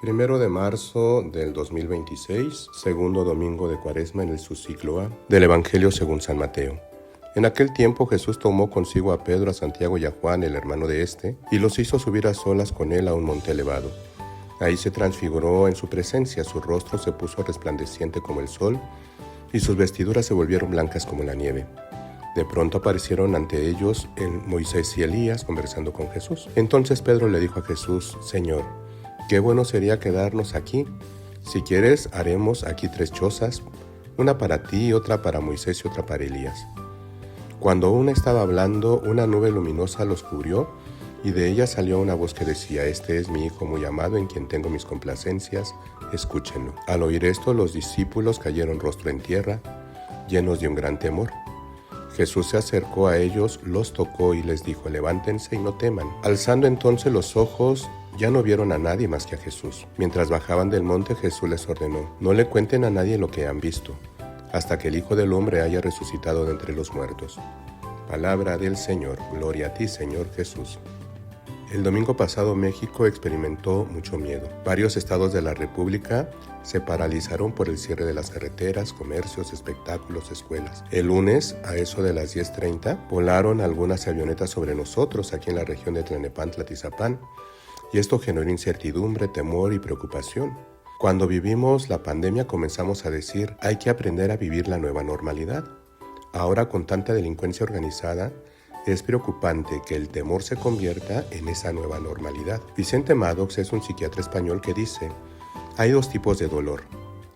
1 de marzo del 2026, segundo domingo de Cuaresma en el subciclo A del Evangelio según San Mateo. En aquel tiempo Jesús tomó consigo a Pedro, a Santiago y a Juan, el hermano de éste, y los hizo subir a solas con él a un monte elevado. Ahí se transfiguró en su presencia, su rostro se puso resplandeciente como el sol, y sus vestiduras se volvieron blancas como la nieve. De pronto aparecieron ante ellos Moisés y Elías conversando con Jesús. Entonces Pedro le dijo a Jesús: Señor, qué bueno sería quedarnos aquí. Si quieres, haremos aquí 3 chozas, una para ti, otra para Moisés y otra para Elías. Cuando aún estaba hablando, una nube luminosa los cubrió, y de ella salió una voz que decía: Este es mi Hijo muy amado, en quien tengo mis complacencias, escúchenlo. Al oír esto, los discípulos cayeron rostro en tierra, llenos de un gran temor. Jesús se acercó a ellos, los tocó y les dijo: Levántense y no teman. Alzando entonces los ojos, ya no vieron a nadie más que a Jesús. Mientras bajaban del monte, Jesús les ordenó: No le cuenten a nadie lo que han visto, hasta que el Hijo del Hombre haya resucitado de entre los muertos. Palabra del Señor. Gloria a ti, Señor Jesús. El domingo pasado México experimentó mucho miedo. Varios estados de la República se paralizaron por el cierre de las carreteras, comercios, espectáculos, escuelas. El lunes, a eso de las 10:30, volaron algunas avionetas sobre nosotros aquí en la región de Tlalnepantla, Tizapán, y esto generó incertidumbre, temor y preocupación. Cuando vivimos la pandemia comenzamos a decir: hay que aprender a vivir la nueva normalidad. Ahora, con tanta delincuencia organizada, es preocupante que el temor se convierta en esa nueva normalidad. Vicente Maddox es un psiquiatra español que dice: hay 2 tipos de dolor,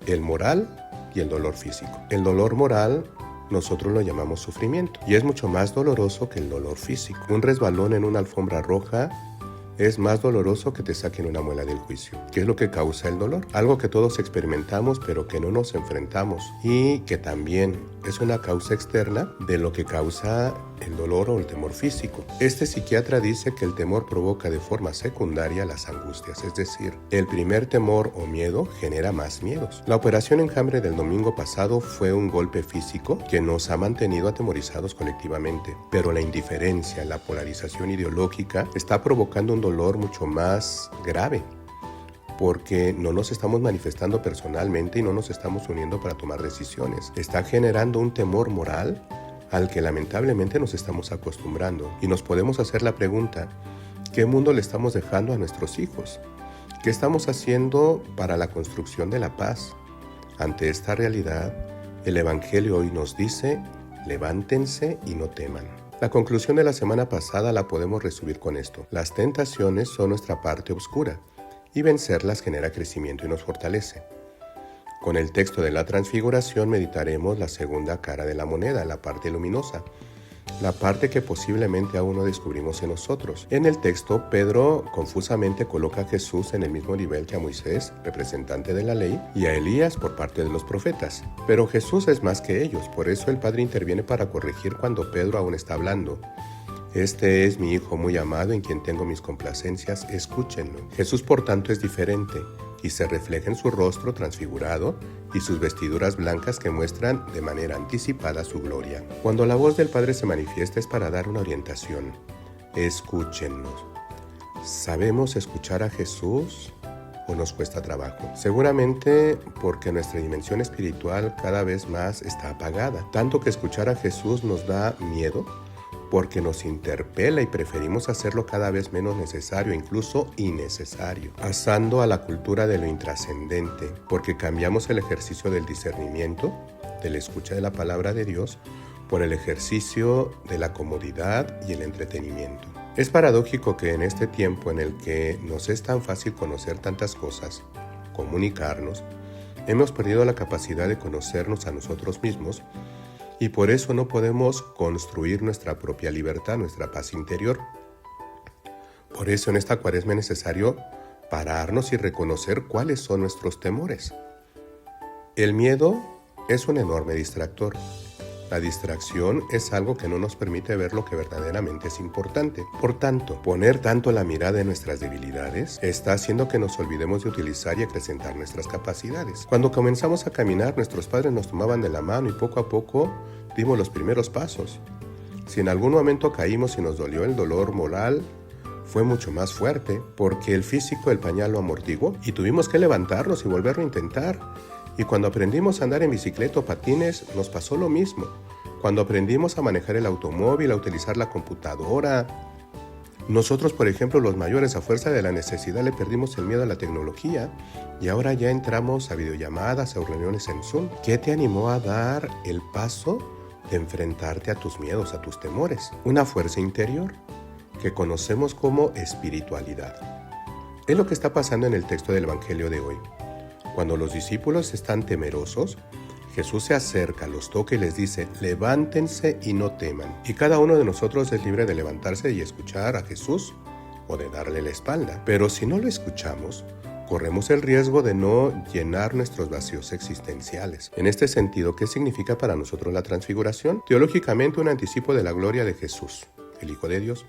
el moral y el dolor físico. El dolor moral nosotros lo llamamos sufrimiento y es mucho más doloroso que el dolor físico. Un resbalón en una alfombra roja es más doloroso que te saquen una muela del juicio. ¿Qué es lo que causa el dolor? Algo que todos experimentamos pero que no nos enfrentamos y que también es una causa externa de lo que causa el dolor o el temor físico. Este psiquiatra dice que el temor provoca de forma secundaria las angustias, es decir, el primer temor o miedo genera más miedos. La operación Enjambre del domingo pasado fue un golpe físico que nos ha mantenido atemorizados colectivamente, pero la indiferencia, la polarización ideológica está provocando un dolor mucho más grave, porque no nos estamos manifestando personalmente y no nos estamos uniendo para tomar decisiones. Está generando un temor moral al que lamentablemente nos estamos acostumbrando y nos podemos hacer la pregunta: ¿qué mundo le estamos dejando a nuestros hijos? ¿Qué estamos haciendo para la construcción de la paz? Ante esta realidad, el Evangelio hoy nos dice: levántense y no teman. La conclusión de la semana pasada la podemos resumir con esto: las tentaciones son nuestra parte oscura y vencerlas genera crecimiento y nos fortalece. Con el texto de la Transfiguración meditaremos la segunda cara de la moneda, la parte luminosa, la parte que posiblemente aún no descubrimos en nosotros. En el texto, Pedro confusamente coloca a Jesús en el mismo nivel que a Moisés, representante de la ley, y a Elías por parte de los profetas. Pero Jesús es más que ellos, por eso el Padre interviene para corregir cuando Pedro aún está hablando. Este es mi Hijo muy amado, en quien tengo mis complacencias, escúchenlo. Jesús, por tanto, es diferente y se refleja en su rostro transfigurado y sus vestiduras blancas que muestran de manera anticipada su gloria. Cuando la voz del Padre se manifiesta es para dar una orientación. Escúchennos. ¿Sabemos escuchar a Jesús o nos cuesta trabajo? Seguramente porque nuestra dimensión espiritual cada vez más está apagada, tanto que escuchar a Jesús nos da miedo, porque nos interpela y preferimos hacerlo cada vez menos necesario, incluso innecesario, pasando a la cultura de lo intrascendente, porque cambiamos el ejercicio del discernimiento, de la escucha de la palabra de Dios, por el ejercicio de la comodidad y el entretenimiento. Es paradójico que en este tiempo en el que nos es tan fácil conocer tantas cosas, comunicarnos, hemos perdido la capacidad de conocernos a nosotros mismos, y por eso no podemos construir nuestra propia libertad, nuestra paz interior. Por eso en esta Cuaresma es necesario pararnos y reconocer cuáles son nuestros temores. El miedo es un enorme distractor. La distracción es algo que no nos permite ver lo que verdaderamente es importante. Por tanto, poner tanto la mirada en nuestras debilidades está haciendo que nos olvidemos de utilizar y acrecentar nuestras capacidades. Cuando comenzamos a caminar, nuestros padres nos tomaban de la mano y poco a poco dimos los primeros pasos. Si en algún momento caímos y nos dolió, el dolor moral fue mucho más fuerte porque el físico del pañal lo amortiguó y tuvimos que levantarnos y volverlo a intentar. Y cuando aprendimos a andar en bicicleta o patines, nos pasó lo mismo. Cuando aprendimos a manejar el automóvil, a utilizar la computadora. Nosotros, por ejemplo, los mayores, a fuerza de la necesidad, le perdimos el miedo a la tecnología y ahora ya entramos a videollamadas, a reuniones en Zoom. ¿Qué te animó a dar el paso de enfrentarte a tus miedos, a tus temores? Una fuerza interior que conocemos como espiritualidad. Es lo que está pasando en el texto del Evangelio de hoy. Cuando los discípulos están temerosos, Jesús se acerca, los toca y les dice: levántense y no teman. Y cada uno de nosotros es libre de levantarse y escuchar a Jesús o de darle la espalda. Pero si no lo escuchamos, corremos el riesgo de no llenar nuestros vacíos existenciales. En este sentido, ¿qué significa para nosotros la transfiguración? Teológicamente, un anticipo de la gloria de Jesús, el Hijo de Dios.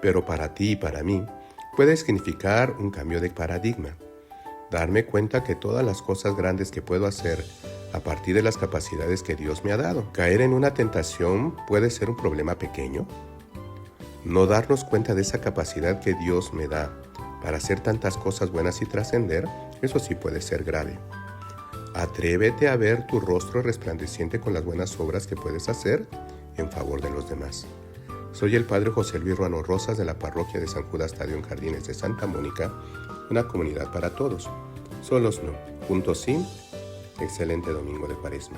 Pero para ti y para mí, puede significar un cambio de paradigma. Darme cuenta que todas las cosas grandes que puedo hacer a partir de las capacidades que Dios me ha dado. Caer en una tentación puede ser un problema pequeño. No darnos cuenta de esa capacidad que Dios me da para hacer tantas cosas buenas y trascender, eso sí puede ser grave. Atrévete a ver tu rostro resplandeciente con las buenas obras que puedes hacer en favor de los demás. Soy el Padre José Luis Ruano Rosas de la Parroquia de San Judas Tadeo en Jardines de Santa Mónica, una comunidad para todos. Solos no, juntos sí. Excelente domingo de Cuaresma.